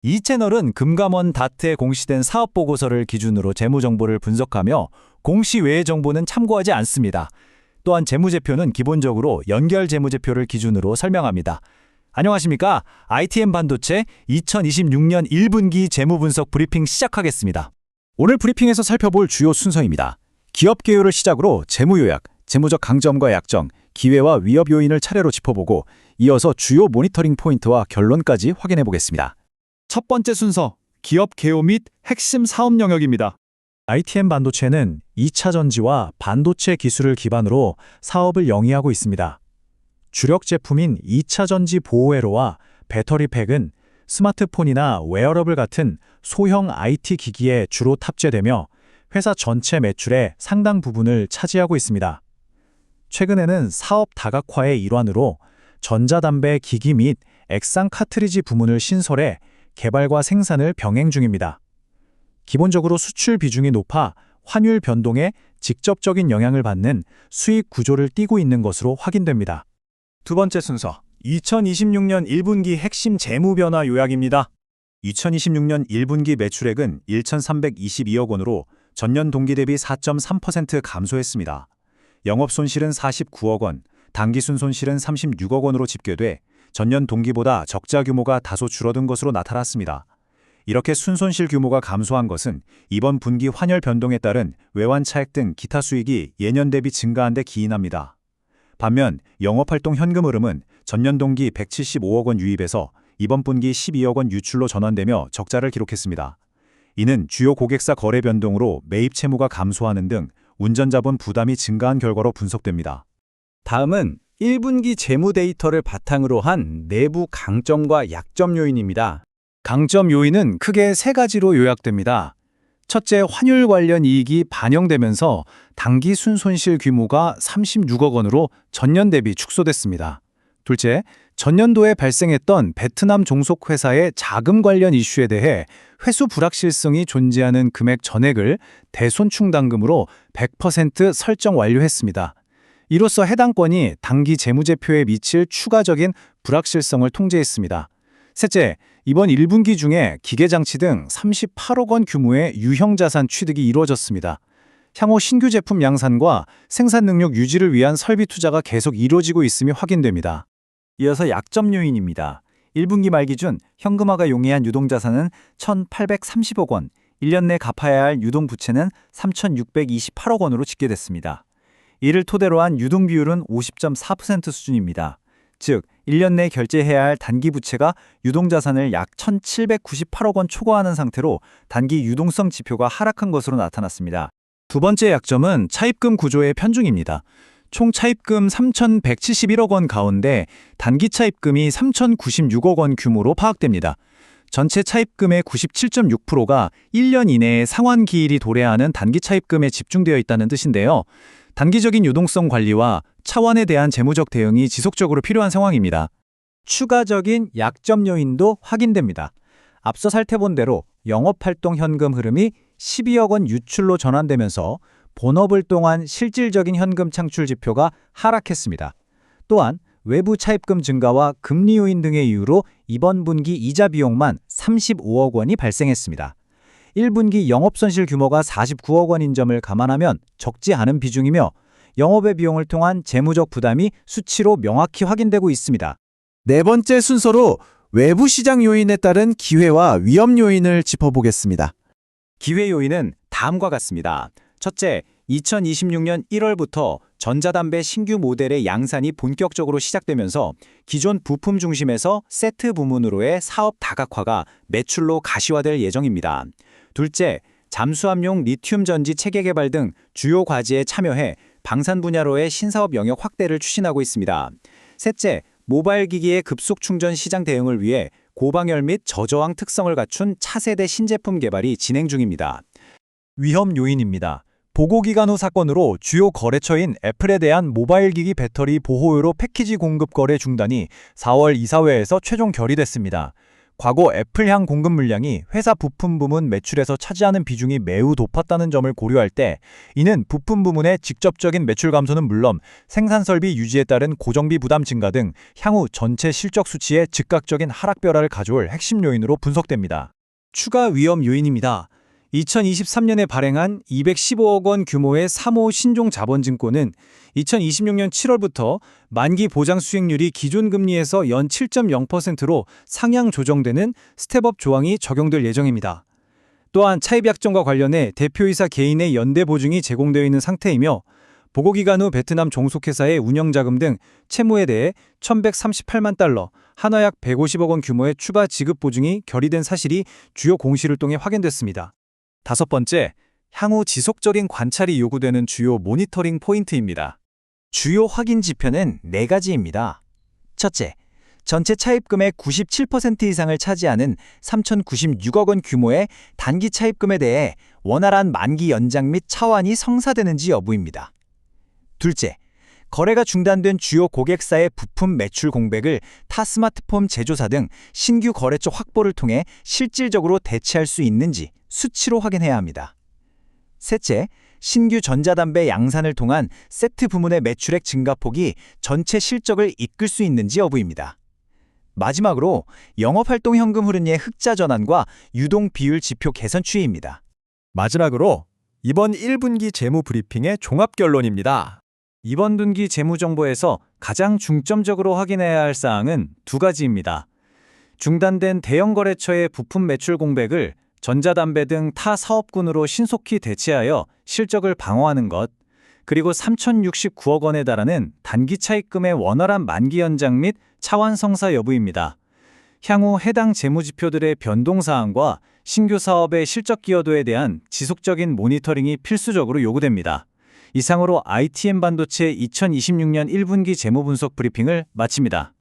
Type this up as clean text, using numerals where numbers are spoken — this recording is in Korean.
이 채널은 금감원 다트에 공시된 사업보고서를 기준으로 재무정보를 분석하며 공시 외의 정보는 참고하지 않습니다. 또한 재무제표는 기본적으로 연결 재무제표를 기준으로 설명합니다. 안녕하십니까? ITM 반도체 2026년 1분기 재무분석 브리핑 시작하겠습니다. 오늘 브리핑에서 살펴볼 주요 순서입니다. 기업 개요를 시작으로 재무요약, 재무적 강점과 약점, 기회와 위협 요인을 차례로 짚어보고 이어서 주요 모니터링 포인트와 결론까지 확인해 보겠습니다. 첫 번째 순서, 기업 개요 및 핵심 사업 영역입니다. ITM 반도체는 2차 전지와 반도체 기술을 기반으로 사업을 영위하고 있습니다. 주력 제품인 2차 전지 보호회로와 배터리팩은 스마트폰이나 웨어러블 같은 소형 IT 기기에 주로 탑재되며 회사 전체 매출의 상당 부분을 차지하고 있습니다. 최근에는 사업 다각화의 일환으로 전자담배 기기 및 액상 카트리지 부문을 신설해 개발과 생산을 병행 중입니다. 기본적으로 수출 비중이 높아 환율 변동에 직접적인 영향을 받는 수익 구조를 띠고 있는 것으로 확인됩니다. 두 번째 순서, 2026년 1분기 핵심 재무 변화 요약입니다. 2026년 1분기 매출액은 1,322억 원으로 전년 동기 대비 4.3% 감소했습니다. 영업손실은 49억 원, 당기순손실은 36억 원으로 집계돼 전년 동기보다 적자 규모가 다소 줄어든 것으로 나타났습니다. 이렇게 순손실 규모가 감소한 것은 이번 분기 환율 변동에 따른 외환 차액 등 기타 수익이 예년 대비 증가한 데 기인합니다. 반면 영업활동 현금 흐름은 전년 동기 175억 원 유입에서 이번 분기 12억 원 유출로 전환되며 적자를 기록했습니다. 이는 주요 고객사 거래 변동으로 매입 채무가 감소하는 등 운전자본 부담이 증가한 결과로 분석됩니다. 다음은 1분기 재무 데이터를 바탕으로 한 내부 강점과 약점 요인입니다. 강점 요인은 크게 세 가지로 요약됩니다. 첫째, 환율 관련 이익이 반영되면서 당기 순손실 규모가 36억 원으로 전년 대비 축소됐습니다. 둘째, 전년도에 발생했던 베트남 종속 회사의 자금 관련 이슈에 대해 회수 불확실성이 존재하는 금액 전액을 대손충당금으로 100% 설정 완료했습니다. 이로써 해당 건이 당기 재무제표에 미칠 추가적인 불확실성을 통제했습니다. 셋째, 이번 1분기 중에 기계장치 등 38억 원 규모의 유형자산 취득이 이루어졌습니다. 향후 신규 제품 양산과 생산 능력 유지를 위한 설비 투자가 계속 이루어지고 있음이 확인됩니다. 이어서 약점 요인입니다. 1분기 말 기준 현금화가 용이한 유동자산은 1,830억 원, 1년 내 갚아야 할 유동부채는 3,628억 원으로 집계됐습니다. 이를 토대로 한 유동 비율은 50.4% 수준입니다. 즉, 1년 내 결제해야 할 단기 부채가 유동자산을 약 1,798억 원 초과하는 상태로 단기 유동성 지표가 하락한 것으로 나타났습니다. 두 번째 약점은 차입금 구조의 편중입니다. 총 차입금 3,171억 원 가운데 단기 차입금이 3,096억 원 규모로 파악됩니다. 전체 차입금의 97.6%가 1년 이내에 상환 기일이 도래하는 단기 차입금에 집중되어 있다는 뜻인데요. 단기적인 유동성 관리와 차환에 대한 재무적 대응이 지속적으로 필요한 상황입니다. 추가적인 약점 요인도 확인됩니다. 앞서 살펴본 대로 영업활동 현금 흐름이 12억 원 유출로 전환되면서 본업을 통한 실질적인 현금 창출 지표가 하락했습니다. 또한 외부 차입금 증가와 금리 요인 등의 이유로 이번 분기 이자 비용만 35억 원이 발생했습니다. 1분기 영업손실 규모가 49억 원인 점을 감안하면 적지 않은 비중이며 영업의 비용을 통한 재무적 부담이 수치로 명확히 확인되고 있습니다. 네 번째 순서로 외부 시장 요인에 따른 기회와 위험 요인을 짚어보겠습니다. 기회 요인은 다음과 같습니다. 첫째, 2026년 1월부터 전자담배 신규 모델의 양산이 본격적으로 시작되면서 기존 부품 중심에서 세트 부문으로의 사업 다각화가 매출로 가시화될 예정입니다. 둘째, 잠수함용 리튬 전지 체계 개발 등 주요 과제에 참여해 방산 분야로의 신사업 영역 확대를 추진하고 있습니다. 셋째, 모바일 기기의 급속 충전 시장 대응을 위해 고방열 및 저저항 특성을 갖춘 차세대 신제품 개발이 진행 중입니다. 위험 요인입니다. 보고기간 후 사건으로 주요 거래처인 애플에 대한 모바일 기기 배터리 보호료로 패키지 공급 거래 중단이 4월 이사회에서 최종 결의됐습니다. 과거 애플향 공급 물량이 회사 부품 부문 매출에서 차지하는 비중이 매우 높았다는 점을 고려할 때 이는 부품 부문의 직접적인 매출 감소는 물론 생산 설비 유지에 따른 고정비 부담 증가 등 향후 전체 실적 수치에 즉각적인 하락 변화를 가져올 핵심 요인으로 분석됩니다. 추가 위험 요인입니다. 2023년에 발행한 215억 원 규모의 3호 신종 자본증권은 2026년 7월부터 만기 보장 수익률이 기존 금리에서 연 7.0%로 상향 조정되는 스텝업 조항이 적용될 예정입니다. 또한 차입 약정과 관련해 대표이사 개인의 연대 보증이 제공되어 있는 상태이며 보고기간 후 베트남 종속회사의 운영자금 등 채무에 대해 1,138만 달러, 한화약 150억 원 규모의 추가 지급 보증이 결의된 사실이 주요 공시를 통해 확인됐습니다. 5번째, 향후 지속적인 관찰이 요구되는 주요 모니터링 포인트입니다. 주요 확인 지표는 4가지입니다. 첫째, 전체 차입금의 97% 이상을 차지하는 3,096억 원 규모의 단기 차입금에 대해 원활한 만기 연장 및 차환이 성사되는지 여부입니다. 둘째, 거래가 중단된 주요 고객사의 부품 매출 공백을 타 스마트폰 제조사 등 신규 거래처 확보를 통해 실질적으로 대체할 수 있는지 수치로 확인해야 합니다. 셋째, 신규 전자담배 양산을 통한 세트 부문의 매출액 증가폭이 전체 실적을 이끌 수 있는지 여부입니다. 마지막으로 영업활동 현금 흐름의 흑자 전환과 유동 비율 지표 개선 추이입니다. 마지막으로 이번 1분기 재무 브리핑의 종합 결론입니다. 이번 분기 재무정보에서 가장 중점적으로 확인해야 할 사항은 2가지입니다. 중단된 대형 거래처의 부품 매출 공백을 전자담배 등 타 사업군으로 신속히 대체하여 실적을 방어하는 것, 그리고 3,069억 원에 달하는 단기 차입금의 원활한 만기 연장 및 차환 성사 여부입니다. 향후 해당 재무지표들의 변동사항과 신규 사업의 실적 기여도에 대한 지속적인 모니터링이 필수적으로 요구됩니다. 이상으로 ITM 반도체 2026년 1분기 재무 분석 브리핑을 마칩니다.